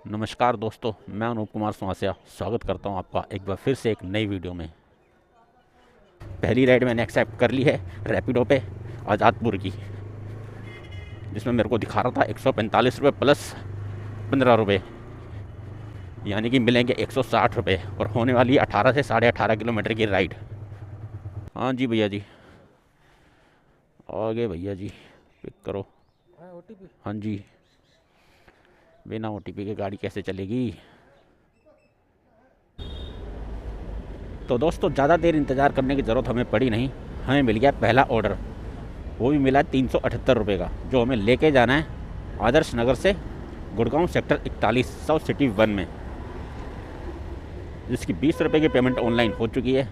नमस्कार दोस्तों, मैं अनूप कुमार सुहासिया स्वागत करता हूं आपका एक बार फिर से एक नई वीडियो में। पहली राइड मैंने एक्सेप्ट कर ली है रैपिडो पे आज़ादपुर की, जिसमें मेरे को दिखा रहा था 145 रुपये प्लस 15 रुपये, यानी कि मिलेंगे 160 रुपये और होने वाली 18 से 18.5 किलोमीटर की राइड। हाँ जी भैया जी, आगे भैया जी पिक करो। हाँ जी, बिना OTP के गाड़ी कैसे चलेगी। तो दोस्तों, ज़्यादा देर इंतज़ार करने की ज़रूरत हमें पड़ी नहीं। हमें मिल गया पहला ऑर्डर, वो भी मिला 378 रुपये का, जो हमें लेके जाना है आदर्श नगर से गुड़गांव सेक्टर 41 साउथ सिटी 1 में, जिसकी 20 रुपये की पेमेंट ऑनलाइन हो चुकी है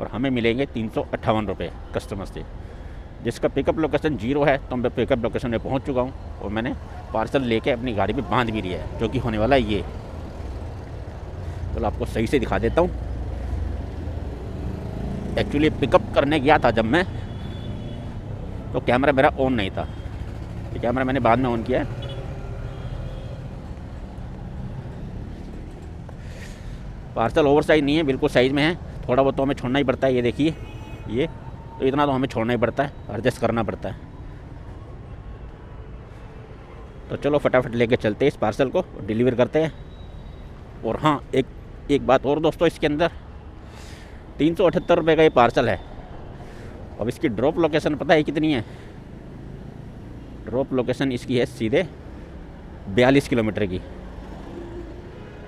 और हमें मिलेंगे 358 रुपये कस्टमर से, जिसका पिकअप लोकेशन 0 है। तो मैं पिकअप लोकेशन में पहुंच चुका हूं और मैंने पार्सल लेके अपनी गाड़ी में बांध भी लिया है, जो कि होने वाला है ये। चलो आपको सही से दिखा देता हूँ। एक्चुअली पिकअप करने गया था जब मैं, तो कैमरा मेरा ऑन नहीं था। ये कैमरा मैंने बाद में ऑन किया है। पार्सल ओवर साइज नहीं है, बिल्कुल साइज़ में है। थोड़ा बहुत तो हमें छोड़ना ही पड़ता है। ये देखिए, ये तो इतना तो हमें छोड़ना ही पड़ता है, एडजस्ट करना पड़ता है। तो चलो फटाफट लेके चलते हैं, इस पार्सल को डिलीवर करते हैं। और हाँ, एक बात और दोस्तों, इसके अंदर 378 रुपये का ये पार्सल है। अब इसकी ड्रॉप लोकेशन पता है कितनी है? ड्रॉप लोकेशन इसकी है सीधे 42 किलोमीटर की।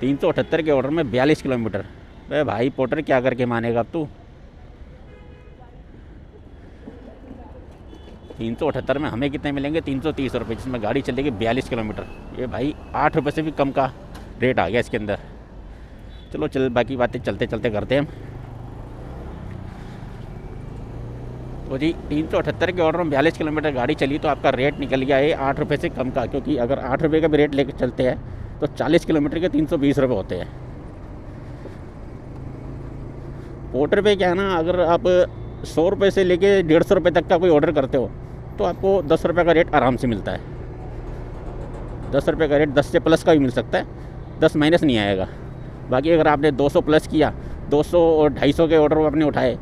378 के ऑर्डर में 42 किलोमीटर। अरे भाई पोर्टर, क्या करके मानेगा अब तू? 378 में हमें कितने मिलेंगे? 330 रुपये, जिसमें गाड़ी चलेगी 42 किलोमीटर। ये भाई 8 रुपये से भी कम का रेट आ गया इसके अंदर। चलो चल, बाकी बातें चलते चलते करते हैं हम। तो जी 378 के ऑर्डर में 42 किलोमीटर गाड़ी चली, तो आपका रेट निकल गया है 8 रुपये से कम का। क्योंकि अगर 8 रुपये का भी रेट लेकर चलते हैं तो 40 किलोमीटर के 320 रुपये होते हैं। पोर्टर पे क्या है ना, अगर आप 100 रुपये से लेके 150 रुपये तक का कोई ऑर्डर करते हो तो आपको 10 रुपये का रेट आराम से मिलता है। 10 रुपये का रेट 10 से प्लस का भी मिल सकता है, 10 माइनस नहीं आएगा। बाकी अगर आपने 200 प्लस किया, 200 और 250 के ऑर्डर आपने उठाए,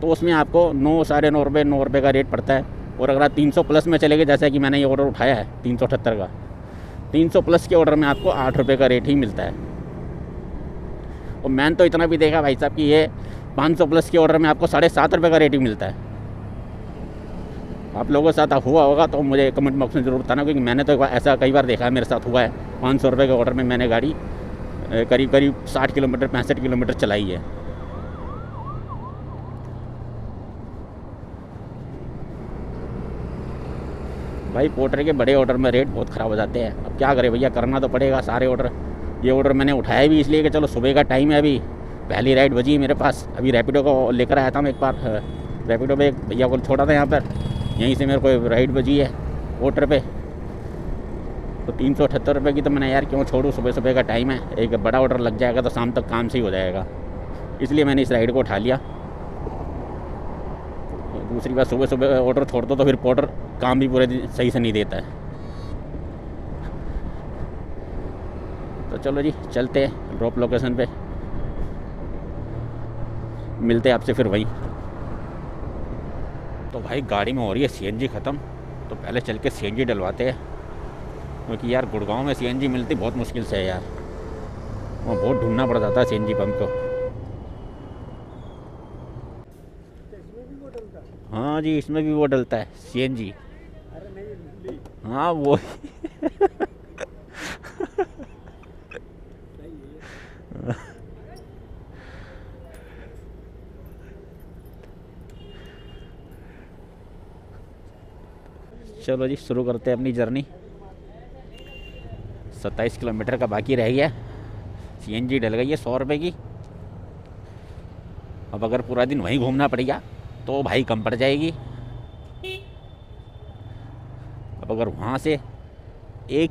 तो उसमें आपको 9 साढ़े 9 रुपये 9 रुपये का रेट पड़ता है। और अगर आप 300 प्लस में चले गए, जैसा कि मैंने ये ऑर्डर उठाया है 378 का, 300 प्लस के ऑर्डर में आपको 8 रुपये का रेट ही मिलता है। और मैंने तो इतना भी देखा भाई साहब कि ये 500 प्लस के ऑर्डर में आपको 7.5 रुपये का रेट ही मिलता है। आप लोगों के साथ हुआ होगा तो मुझे कमेंट बॉक्स में ज़रूर बताना, क्योंकि मैंने तो ऐसा कई बार देखा है, मेरे साथ हुआ है। 500 रुपये के ऑर्डर में मैंने गाड़ी करीब करीब 60 किलोमीटर 65 किलोमीटर चलाई है। भाई पोर्टर के बड़े ऑर्डर में रेट बहुत ख़राब हो जाते हैं। अब क्या करें भैया, करना तो पड़ेगा सारे ऑर्डर। ये ऑर्डर मैंने उठाया भी इसलिए कि चलो सुबह का टाइम है, अभी पहली राइड बजी है मेरे पास। अभी रैपिडो को लेकर आया था मैं एक बार, रैपिडो पे एक भैया को छोड़ा था यहाँ पर, यहीं से मेरे को राइड बजी है पोर्टर पे। तो 378 रुपये की तो मैंने यार क्यों छोड़ूँ, सुबह सुबह का टाइम है, एक बड़ा ऑर्डर लग जाएगा तो शाम तक काम से ही हो जाएगा, इसलिए मैंने इस राइड को उठा लिया। दूसरी बात, सुबह सुबह ऑर्डर छोड़ दो तो फिर पोर्टर काम भी पूरे दिन सही से नहीं देता है। तो चलो जी चलते हैं ड्रॉप लोकेशन पे, मिलते हैं आपसे फिर वहीं। तो भाई गाड़ी में हो रही है CNG ख़त्म, तो पहले चल के CNG डलवाते हैं, क्योंकि यार गुड़गांव में CNG मिलती बहुत मुश्किल से है यार, वहाँ बहुत ढूंढना पड़ जाता है CNG पंप को। हाँ जी, इसमें भी वो डलता है CNG। हाँ वो चलो जी शुरू करते हैं अपनी जर्नी। 27 किलोमीटर का बाकी रह गया। CNG डल गई है 100 रुपये की। अब अगर पूरा दिन वहीं घूमना पड़ेगा तो भाई कम पड़ जाएगी। अब अगर वहाँ से एक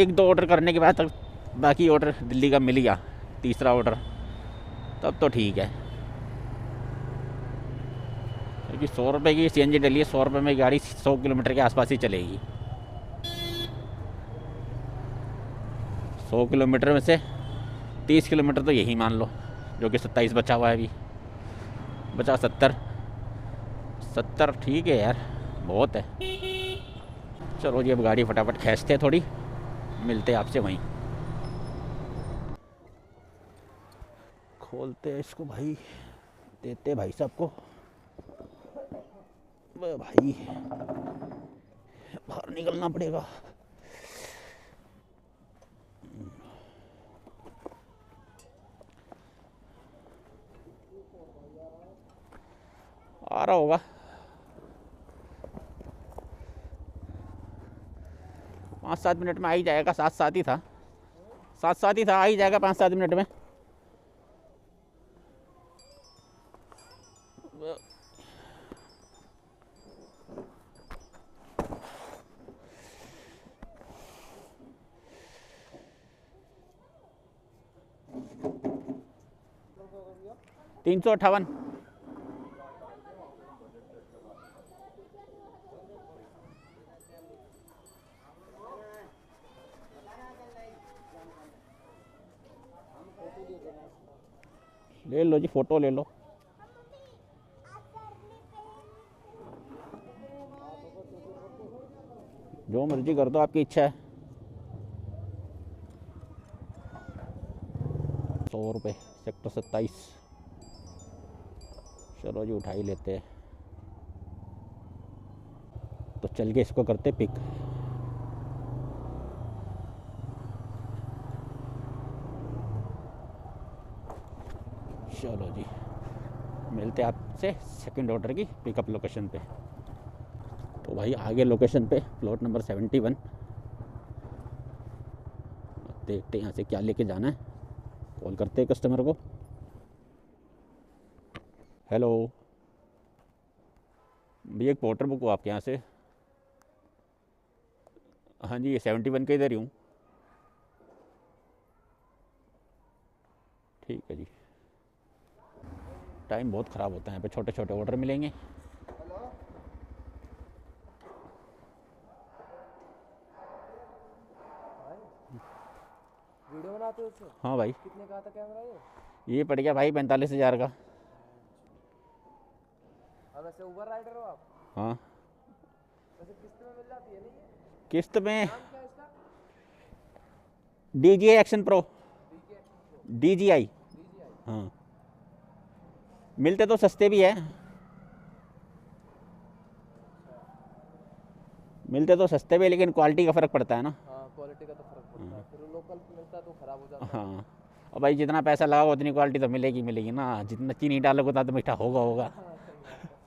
दो ऑर्डर करने के बाद तक बाकी ऑर्डर दिल्ली का मिल गया, तीसरा ऑर्डर, तब तो ठीक है। क्योंकि 100 रुपये की CNG डली है, 100 रुपये में गाड़ी 100 किलोमीटर के आसपास ही चलेगी। 100 किलोमीटर में से 30 किलोमीटर तो यही मान लो, जो कि 27 बचा हुआ है अभी। बचा 70। 70 ठीक है यार, बहुत है। चलो जी अब गाड़ी फटाफट खींचते हैं थोड़ी, मिलते हैं आपसे वहीं। खोलते हैं इसको भाई, देते भाई साहब को। भाई बाहर निकलना पड़ेगा। आ रहा होगा 5-7 मिनट में आ ही जाएगा। साथ साथ ही था, साथ साथ ही था, आ ही जाएगा 5-7 मिनट में। तीन 358। ले लो जी, फोटो ले लो। जो मर्जी कर दो, आपकी इच्छा है। 100 रुपये सेक्टर 27। चलो जी उठा ही लेते हैं। तो चल के इसको करते पिक। चलो जी मिलते हैं आपसे सेकंड ऑर्डर की पिकअप लोकेशन पे। तो भाई आगे लोकेशन पे प्लॉट नंबर 71। देखते हैं यहाँ से क्या लेके जाना है। कॉल करते हैं कस्टमर को। हेलो भैया, एक पोर्टर बुक हो आपके यहाँ से। हाँ जी, ये 71 के इधर ही हूँ। ठीक है जी। टाइम बहुत ख़राब होता है यहाँ पे, छोटे छोटे ऑर्डर मिलेंगे। वीडियो बनाते हो उससे? हाँ भाई। कितने का था कैमरा ये पड़ गया भाई 45,000 का। अब वैसे उबर राइडर हो आप? हाँ वैसे किस्त में मिल जाती है नहीं ये? किस्त में। नाम क्या है इसका? DJI action pro. DJI। DJI। हाँ मिलते तो सस्ते भी है, मिलते तो सस्ते भी है, लेकिन क्वालिटी का फ़र्क पड़ता है ना। हाँ क्वालिटी का तो फर्क पड़ता है, फिर लोकल मिलता है तो खराब हो जाता है। हाँ और भाई जितना पैसा लगाओ उतनी क्वालिटी तो मिलेगी मिलेगी ना। जितना चीनी डालोगे उतना तो मीठा होगा होगा। हाँ सही बात है।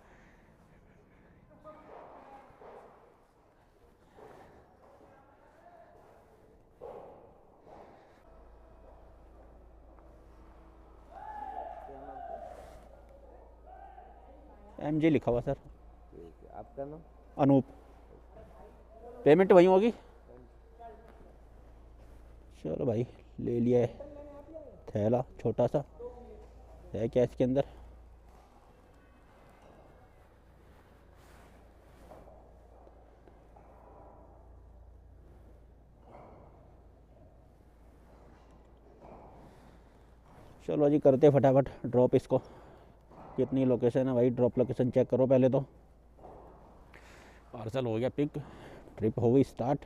क्या नाम था? MJ लिखा हुआ सर। ठीक है, आपका नाम? अनूप। पेमेंट वहीं होगी। चलो भाई ले लिया है। थैला छोटा सा है क्या इसके अंदर। चलो जी करते फटाफट ड्रॉप इसको। कितनी लोकेशन है भाई, ड्रॉप लोकेशन चेक करो पहले तो। पार्सल हो गया पिक, ट्रिप हो गई स्टार्ट।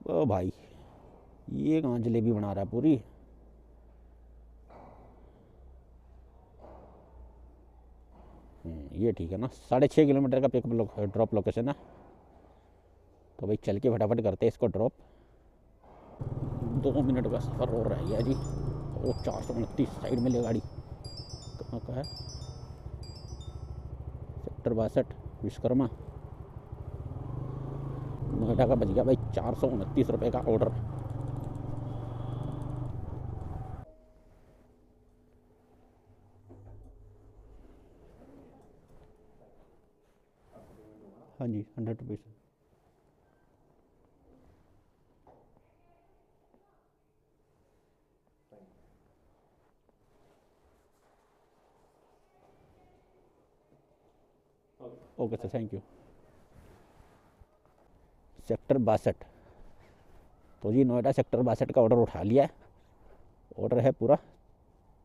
ओ भाई ये कहाँ जलेबी बना रहा है पूरी। ये ठीक है ना। 6.5 किलोमीटर का पिकअप ड्रॉप लोकेशन है। तो भाई चल के फटाफट करते हैं इसको ड्रॉप। 2 मिनट का सफ़र और रह गया जी। ओ 429 साइड में ले गाड़ी। कहाँ का है? सेक्टर 62 विश्वकर्मा नोएडा का बच गया भाई 429 रुपये का ऑर्डर। हाँ जी 100 rupees. Okay sir, thank you. Sector 62 तो जी नोएडा सेक्टर 62 का ऑर्डर उठा लिया है। ऑर्डर है पूरा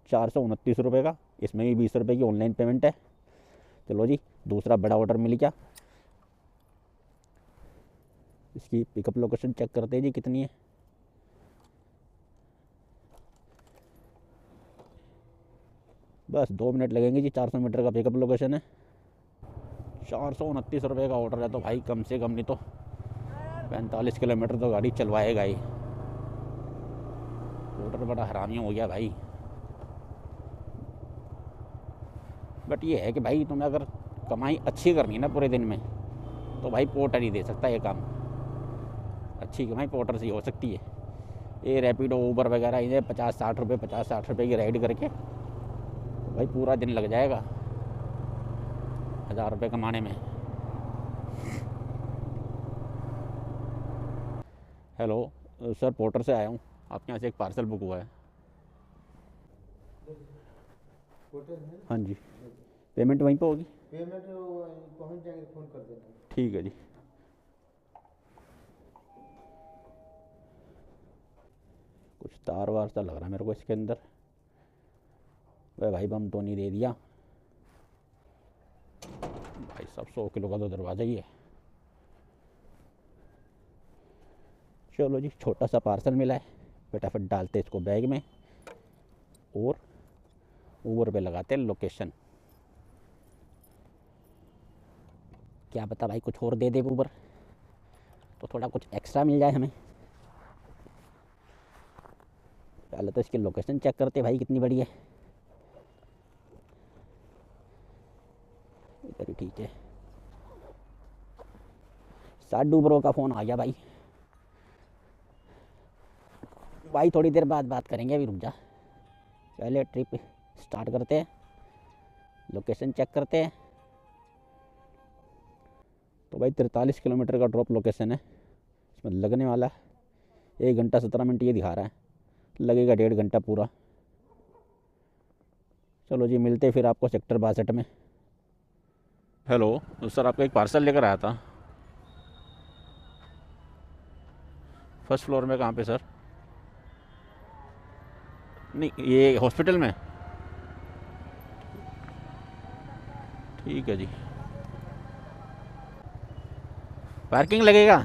429 रुपये का, इसमें भी 20 रुपये की ऑनलाइन पेमेंट है। चलो जी दूसरा बड़ा ऑर्डर मिल गया। इसकी पिकअप लोकेशन चेक करते हैं जी कितनी है। बस 2 मिनट लगेंगे जी। 400 मीटर का पिकअप लोकेशन है। 429 रुपये का ऑर्डर है तो भाई कम से कम नहीं तो 45 किलोमीटर तो गाड़ी चलवाएगा ही। ऑर्डर बड़ा हरामी हो गया भाई। बट ये है कि भाई तुम्हें अगर कमाई अच्छी करनी ना पूरे दिन में तो भाई पोर्टर ही दे सकता है ये काम। अच्छी कमाई पोर्टर से ही हो सकती है। ये रैपिडो ऊबर वगैरह इन्हें 50-60 रुपये 50-60 रुपये की राइड करके तो भाई पूरा दिन लग जाएगा 1000 रुपये कमाने में। हेलो सर, पोर्टर से आया हूँ, आपके यहाँ से एक पार्सल बुक हुआ है। हाँ जी, पेमेंट वहीं पे होगी? पेमेंट पहुंच जाएंगे, फोन कर देना। ठीक है जी। कुछ तार वार सा लग रहा है मेरे को इसके अंदर। वह भाई बम तो नहीं दे दिया भाई साहब। 100 किलो का तो दरवाज़ा ही है। चलो जी छोटा सा पार्सल मिला है, फटाफट डालते इसको बैग में और ऊबर पे लगाते हैं लोकेशन। क्या पता भाई कुछ और दे दे ऊबर तो थोड़ा कुछ एक्स्ट्रा मिल जाए हमें। पहले तो इसकी लोकेशन चेक करते भाई कितनी बड़ी है। इधर ही ठीक है। साडू ब्रो का फ़ोन आ गया भाई। भाई थोड़ी देर बाद बात करेंगे, अभी रुक जा। पहले ट्रिप स्टार्ट करते हैं, लोकेशन चेक करते हैं। तो भाई 43 किलोमीटर का ड्रॉप लोकेशन है। इसमें लगने वाला 1 घंटा 17 मिनट ये दिखा रहा है, लगेगा 1.5 घंटा पूरा। चलो जी मिलते फिर आपको सेक्टर 62 में। हेलो सर, आपका एक पार्सल लेकर आया था। फर्स्ट फ्लोर में कहाँ पे सर? नहीं ये हॉस्पिटल में। ठीक है जी। पार्किंग लगेगा?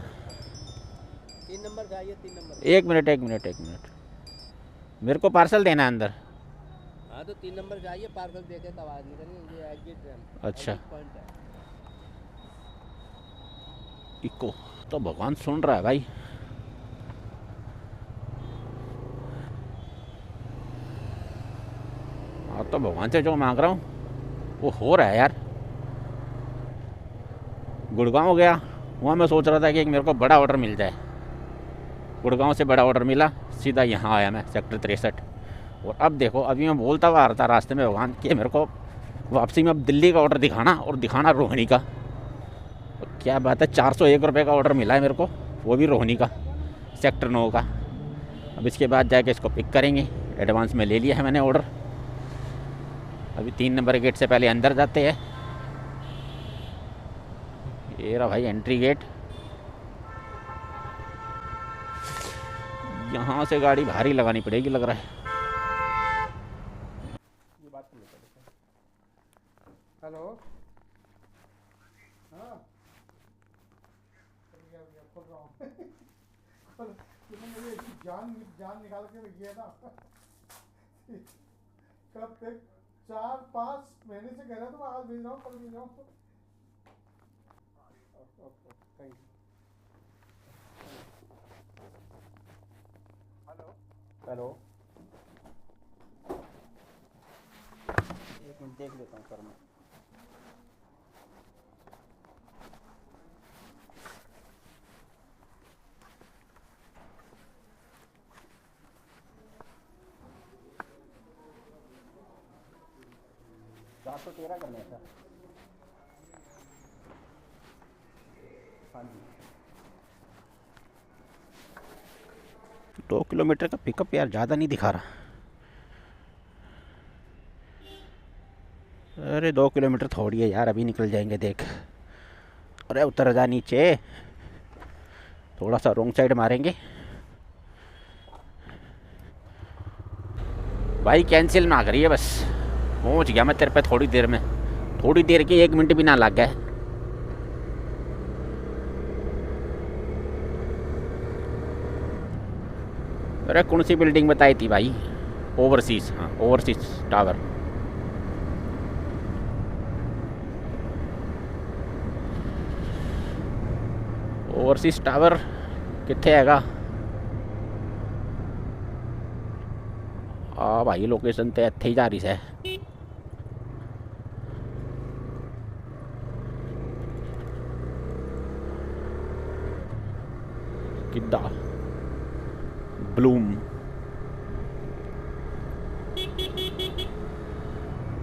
3 नंबर चाहिए, 3 नंबर। एक मिनट मेरे को पार्सल देना है अंदर। हाँ तो 3 नंबर चाहिए, पार्सल देते तब आवाज निकलेगी। ये एग्जिट है। अच्छा पॉइंट है। इको तो भगवान सुन रहा है भाई। हाँ तो भगवान से जो मांग रहा हूँ वो हो रहा है यार। गुड़गांव हो गया, वहाँ मैं सोच रहा था कि एक मेरे को बड़ा ऑर्डर मिल जाए। गुड़गांव से बड़ा ऑर्डर मिला, सीधा यहाँ आया मैं सेक्टर 63। और अब देखो, अभी मैं बोलता हुआ आ रहा था रास्ते में भगवान कि मेरे को वापसी में अब दिल्ली का ऑर्डर दिखाना और दिखाना रोहिणी का। और क्या बात है, 401 रुपये का ऑर्डर मिला है मेरे को, वो भी रोहिणी का, सेक्टर 9 का। अब इसके बाद जाके इसको पिक करेंगे। एडवांस में ले लिया है मैंने ऑर्डर। अभी 3 नंबर गेट से पहले अंदर जाते हैं। ये रहा भाई एंट्री गेट। यहाँ से गाड़ी भारी लगानी पड़ेगी लग रहा है। ये बात कर लेते हैं। हेलो हाँ खोल रहा हूँ। जान निकाल के रखिए ना। कब तक 4-5 महीने से कह रहा था, आज भेज रहा हूँ, कल भेज रहा हूँ। Thank you. हेलो, एक मिनट देख लेता हूँ सर मैं। चार 413 करने हैं सर। हाँ जी। 2 किलोमीटर का पिकअप यार ज़्यादा नहीं दिखा रहा। अरे 2 किलोमीटर थोड़ी है यार, अभी निकल जाएंगे देख। अरे उतर जा नीचे, थोड़ा सा रोंग साइड मारेंगे भाई कैंसिल ना करिए बस, पहुंच गया मैं तेरे पे थोड़ी देर में, थोड़ी देर की 1 मिनट भी ना लग गया। अरे कौन सी बिल्डिंग बताई थी भाई? ओवरसीज, हाँ ओवरसीज टावर। ओवरसीज टावर कितने हैगा? आ भाई लोकेशन तो इत्थे ही जा रही है। किद्दा ब्लूम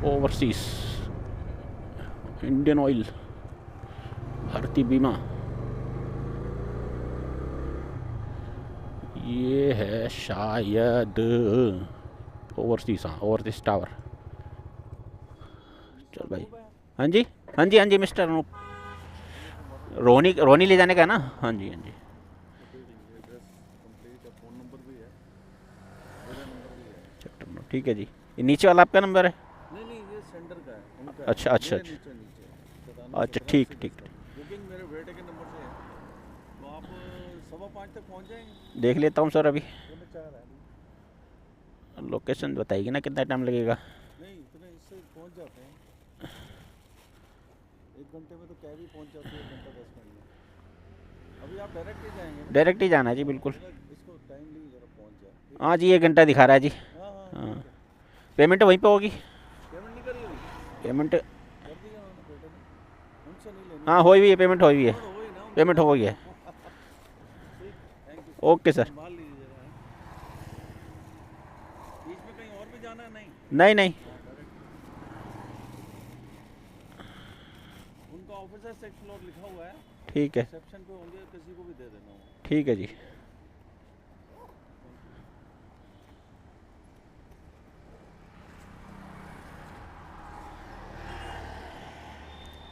ओवरसीज, इंडियन ऑयल, भारतीय बीमा, ये है शायद ओवरसीज, हाँ ओवरसीज टावर। चल भाई, हाँ जी हाँ जी हाँ जी मिस्टर अनूप, रोनी रोनी ले जाने का है ना? हाँ जी हाँ जी। ठीक है जी। ये नीचे वाला आपका नंबर है? नहीं नहीं, ये सेंटर का है, उनका है। अच्छा अच्छा ये अच्छा नीचे नीचे अच्छा, ठीक ठीक। बुकिंग मेरे बेटे के नंबर से है, तो आप 5:15 तक पहुंच जाएंगे। देख लेता हूँ सर अभी। वो मैं चाह रहा है लोकेशन बताइएगा ना कितना टाइम लगेगा? नहीं, इतने इससे पहुंच जाते हैं 1 घंटे में, तो कैब ही पहुंच जाती है 1 घंटा 10 मिनट में। अभी आप डायरेक्ट ही जाएंगे ना? डायरेक्ट ही जाना है जी, बिल्कुल। इसको टाइम ली जरा, पहुंच जाए। हाँ जी, 1 घंटा दिखा रहा है जी। हाँ हाँ, हाँ, पेमेंट वहीं पे होगी? पेमेंट नहीं करी हुई? पेमेंट कर दिया उन्होंने बेटे ने, उनसे नहीं लेनी। हाँ हुई हुई है, पेमेंट हुई हुई है, हो ही ना, पेमेंट हो गई है। ठीक, थैंक यू। Okay sir. संभाल लीजिए जरा, बीच में कहीं और भी जाना है? नहीं नहीं नहीं, उनका ऑफिसर 6th फ्लोर लिखा हुआ है, ठीक है रिसेप्शन पे होंगे, किसी को भी दे देना हो। ठीक है जी।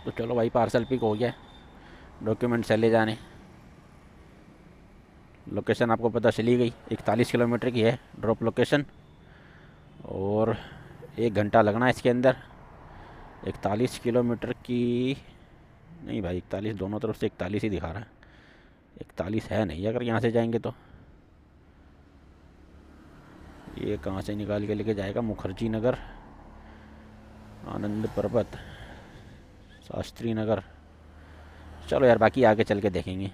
तो चलो भाई, पार्सल पिक हो गया, डॉक्यूमेंट चले जाने। लोकेशन आपको पता चली गई, 41 किलोमीटर की है ड्रॉप लोकेशन, और 1 घंटा लगना है इसके अंदर। 41 किलोमीटर की नहीं भाई, 41 दोनों तरफ से 41 ही दिखा रहा है, 41 है नहीं अगर यहाँ से जाएंगे तो। ये कहाँ से निकाल के लेके जाएगा? मुखर्जी नगर, आनंद पर्वत, शास्त्री नगर। चलो यार, बाकी आगे चल के देखेंगे।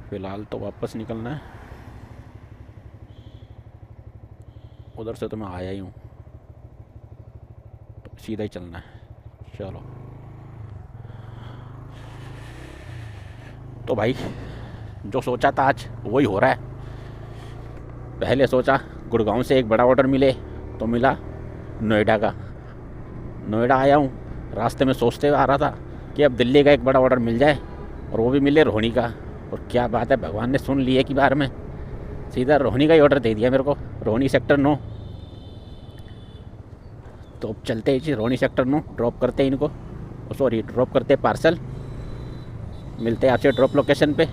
फिलहाल तो वापस निकलना है, उधर से तो मैं आया ही हूँ, तो सीधा ही चलना है। चलो तो भाई, जो सोचा था आज वही हो रहा है। पहले सोचा गुड़गांव से एक बड़ा ऑर्डर मिले, तो मिला नोएडा का। नोएडा आया हूँ, रास्ते में सोचते हुए आ रहा था कि अब दिल्ली का एक बड़ा ऑर्डर मिल जाए, और वो भी मिले रोहिणी का। और क्या बात है, भगवान ने सुन लिया कि बार में सीधा रोहिणी का ही ऑर्डर दे दिया मेरे को, रोहिणी सेक्टर 9। तो अब चलते हैं जी रोहिणी सेक्टर 9, ड्रॉप करते हैं इनको, सॉरी ड्रॉप करते हैं पार्सल। मिलते हैं आपसे ड्रॉप लोकेशन पे।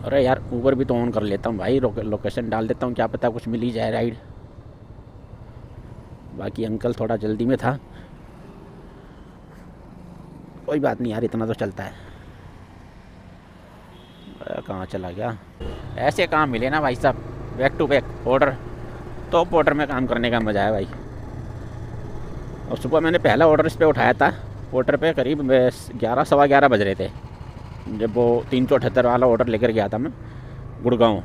अरे यार, ऊबर भी तो ऑन कर लेता हूँ भाई, लोकेशन डाल देता हूँ, क्या पता कुछ मिल ही जाए राइड। बाकी अंकल थोड़ा जल्दी में था, कोई बात नहीं यार, इतना तो चलता है। कहाँ चला गया? ऐसे काम मिले ना भाई साहब, बैक टू बैक ऑर्डर, तो ऑर्डर में काम करने का मज़ा है भाई। और सुबह मैंने पहला ऑर्डर इस पर उठाया था, ऑर्डर पे करीब 11 सवा 11 बज रहे थे, जब वो 378 वाला ऑर्डर लेकर गया था मैं गुड़गांव।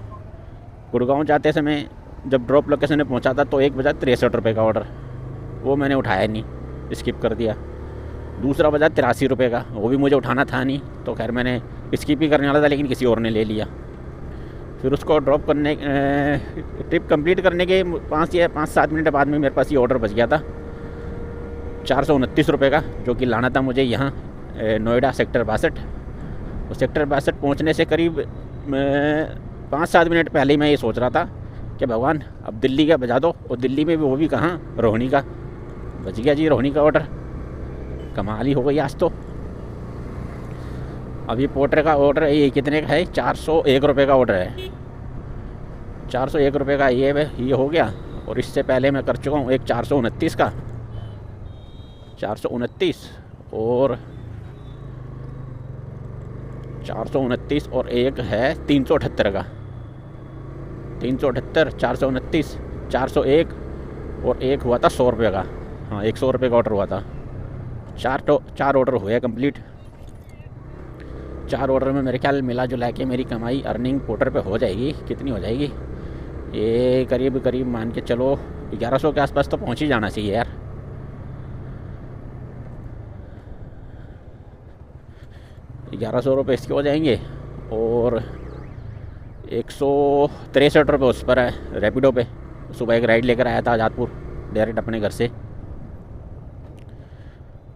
गुड़गांव जाते समय जब ड्रॉप लोकेशन में पहुंचा था, तो 1 बजा 63 रुपये का ऑर्डर, वो मैंने उठाया नहीं, स्किप कर दिया। दूसरा बजा 83 रुपये का, वो भी मुझे उठाना था नहीं, तो खैर मैंने स्किप ही करने वाला था, लेकिन किसी और ने ले लिया। फिर उसको ड्रॉप करने, ट्रिप कंप्लीट करने के 5 या 5-7 मिनट बाद में मेरे पास ये ऑर्डर बच गया था 429 रुपये का, जो कि लाना था मुझे यहाँ नोएडा सेक्टर 62। और सेक्टर 62 पहुँचने से करीब 5-7 मिनट पहले ही मैं ये सोच रहा था कि भगवान अब दिल्ली का बजा दो, और दिल्ली में भी वो भी कहाँ, रोहिणी का। बच गया जी रोहिणी का ऑर्डर। कमाल ही हो गई आज तो। अभी पोर्टर का ऑर्डर ये कितने का है? 401 रुपये का ऑर्डर है। 401 रुपये का ये हो गया। और इससे पहले मैं कर चुका हूँ एक 429 का, 429 और 429 और एक है 378 का, 378, 429, 401 और एक हुआ था 100 रुपये का। हाँ, 100 रुपये का ऑर्डर हुआ था। 4 ऑर्डर हुए कंप्लीट। 4 ऑर्डर में मेरे ख्याल मिला जुला के मेरी कमाई अर्निंग पोर्टर पे हो जाएगी। कितनी हो जाएगी? ये करीब करीब मान के चलो 1100 के आसपास तो पहुंच ही जाना चाहिए यार। 1100 रुपये इसके हो जाएंगे और 163 रुपये उस पर है रैपिडो पे। सुबह एक राइड लेकर आया था आज़ादपुर डायरेक्ट अपने घर से,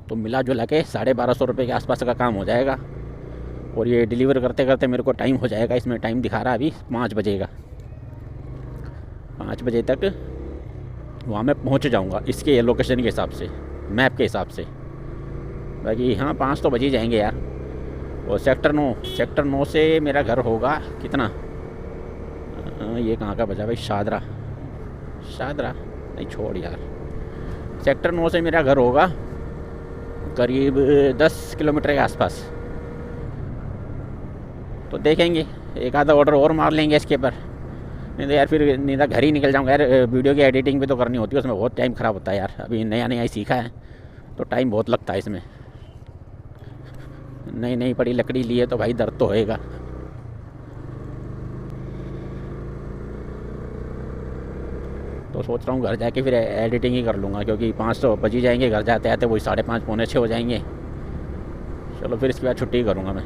तो मिला जुला के 1250 रुपये के आसपास का काम हो जाएगा। और ये डिलीवर करते करते मेरे को टाइम हो जाएगा, इसमें टाइम दिखा रहा है अभी 5 बजे का। 5 बजे तक वहाँ मैं पहुँच जाऊँगा इसके लोकेशन के हिसाब से, मैप के हिसाब से। बाकी हाँ 5 तो बज ही जाएंगे यार। और सेक्टर 9 से मेरा घर होगा कितना? ये कहाँ का बजा भाई? शादरा नहीं, छोड़ यार। सेक्टर 9 से मेरा घर होगा करीब 10 किलोमीटर के आसपास। तो देखेंगे, एक आधा ऑर्डर और मार लेंगे इसके पर। नहीं तो यार फिर नहीं तो घर ही निकल जाऊँगा यार। वीडियो की एडिटिंग भी तो करनी होती है, उसमें बहुत टाइम ख़राब होता है यार। अभी नया ही सीखा है तो टाइम बहुत लगता है इसमें। नई पड़ी लकड़ी लिए तो भाई दर्द तो होएगा। तो सोच रहा हूँ घर जाके फिर एडिटिंग ही कर लूँगा, क्योंकि 5 तो बज ही जाएंगे घर जाते आते, वही 5:30 पौने 6 हो जाएंगे। चलो फिर इसके बाद छुट्टी करूँगा मैं।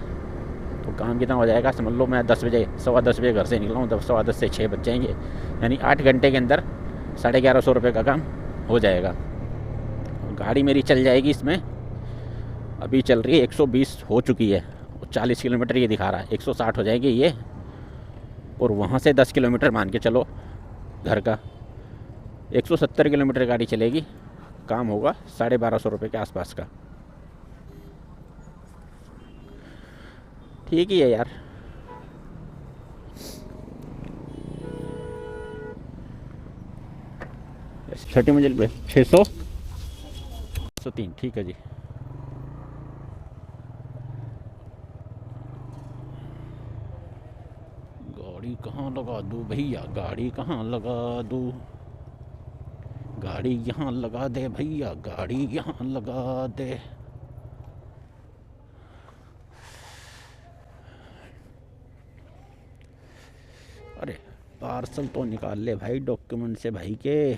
तो काम कितना हो जाएगा समझ लो, मैं 10 बजे 10:15 बजे घर से निकला हूँ, 10:15 से 6 बज जाएंगे, यानी 8 घंटे के अंदर 1150 रुपये का काम हो जाएगा। गाड़ी मेरी चल जाएगी इसमें, अभी चल रही है 120 हो चुकी है, 40 किलोमीटर ये दिखा रहा है, 160 हो जाएगी ये। और वहाँ से 10 किलोमीटर मान के चलो घर का, 170 किलोमीटर गाड़ी चलेगी। काम होगा 1250 रुपये के आसपास का। ठीक ही है यार। छठी मंजिल पे 603, ठीक है जी। गाड़ी कहाँ लगा दूँ भैया? गाड़ी कहाँ लगा दूँ? गाड़ी यहाँ लगा दे भैया, गाड़ी यहाँ लगा दे। अरे पार्सल तो निकाल ले भाई डॉक्यूमेंट से भाई के।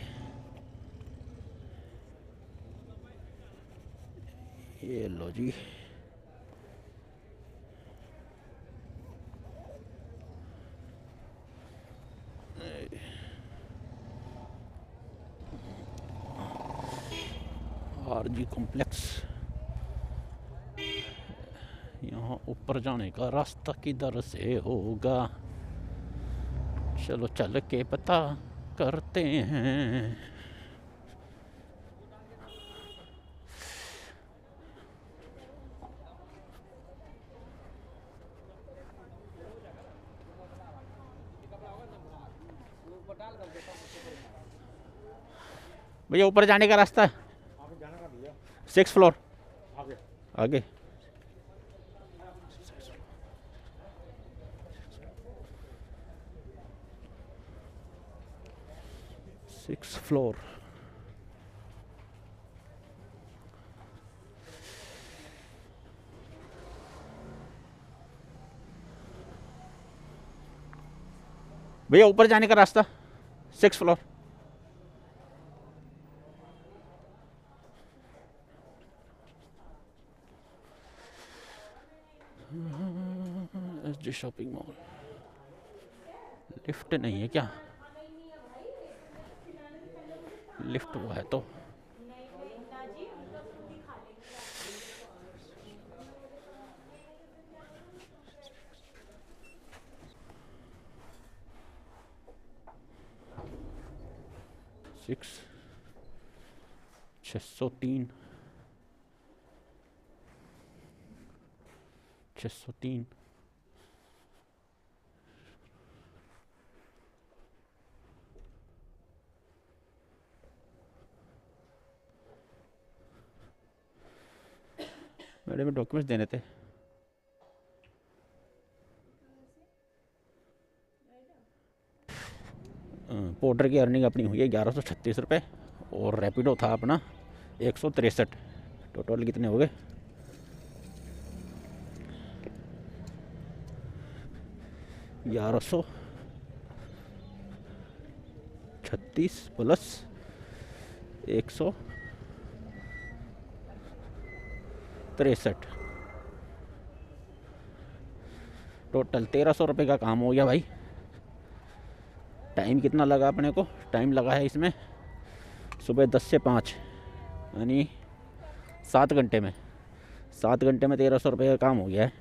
ये लो जी। RG complex. यहाँ ऊपर जाने का रास्ता किधर से होगा? चलो चल के पता करते हैं। भैया ऊपर जाने का रास्ता है? 6th फ्लोर आगे। 6th floor. भैया ऊपर जाने का रास्ता 6th floor. SG shopping mall. Lift नहीं है क्या? लिफ्ट वो है तो। सिक्स 603 603। मैडम में डॉक्यूमेंट्स देने थे। पोर्टर की अर्निंग अपनी हुई है 1136 रुपये और रैपिडो था अपना 163। टोटल कितने हो गए? 1136 प्लस 163, टोटल 1300 रुपये का काम हो गया भाई। टाइम कितना लगा अपने को? टाइम लगा है इसमें सुबह 10 से 5, यानी 7 घंटे में। 7 घंटे में 1300 रुपये का काम हो गया है।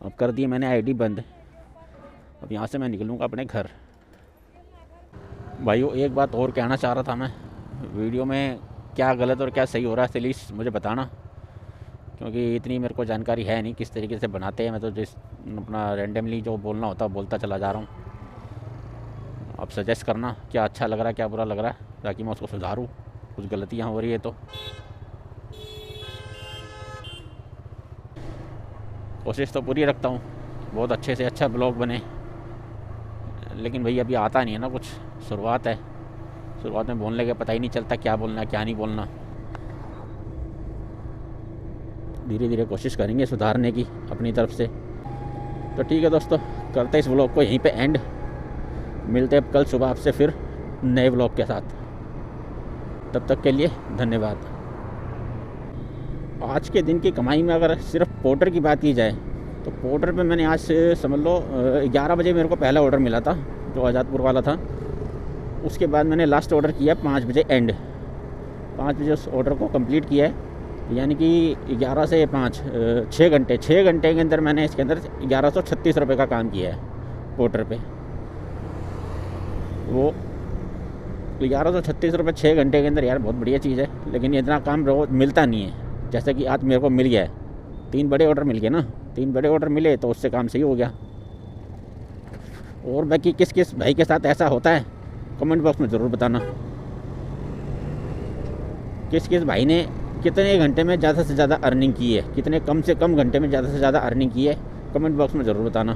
अब कर दिए मैंने आईडी बंद। अब यहाँ से मैं निकलूँगा अपने घर। भाइयों एक बात और कहना चाह रहा था मैं, वीडियो में क्या गलत और क्या सही हो रहा है प्लीज़ मुझे बताना, क्योंकि इतनी मेरे को जानकारी है नहीं किस तरीके से बनाते हैं। मैं तो जिस अपना रैंडमली जो बोलना होता है बोलता चला जा रहा हूँ। आप सजेस्ट करना क्या अच्छा लग रहा है क्या बुरा लग रहा है, ताकि मैं उसको सुधारूँ कुछ गलतियाँ हो रही है तो। कोशिश तो पूरी रखता हूँ बहुत अच्छे से अच्छा ब्लॉग बने, लेकिन भाई अभी आता नहीं है ना कुछ। शुरुआत है, शुरुआत में बोलने के पता ही नहीं चलता क्या बोलना है क्या नहीं बोलना। धीरे धीरे कोशिश करेंगे सुधारने की अपनी तरफ से। तो ठीक है दोस्तों, करते इस व्लॉग को यहीं पे एंड। मिलते हैं कल सुबह आपसे फिर नए व्लॉग के साथ। तब तक के लिए धन्यवाद। आज के दिन की कमाई में अगर सिर्फ पोर्टर की बात की जाए तो पोर्टर पे मैंने आज से समझ लो 11 बजे मेरे को पहला ऑर्डर मिला था जो आज़ादपुर वाला था। उसके बाद मैंने लास्ट ऑर्डर किया 5 बजे एंड। 5 बजे उस ऑर्डर को कंप्लीट किया है, यानी कि 11 से 5 6 घंटे। 6 घंटे के अंदर मैंने इसके अंदर 1136 रुपये का काम किया है पोर्टर पे। वो 1136 रुपये 6 घंटे के अंदर यार बहुत बढ़िया चीज़ है, लेकिन इतना काम रोज मिलता नहीं है। जैसे कि आज मेरे को मिल गया है, 3 बड़े ऑर्डर मिल गए ना। 3 बड़े ऑर्डर मिले तो उससे काम सही हो गया। और बाकी किस किस भाई के साथ ऐसा होता है कमेंट बॉक्स में ज़रूर बताना। किस किस भाई ने कितने घंटे में ज़्यादा से ज़्यादा अर्निंग की है, कितने कम से कम घंटे में ज़्यादा से ज़्यादा अर्निंग की है, कमेंट बॉक्स में ज़रूर बताना।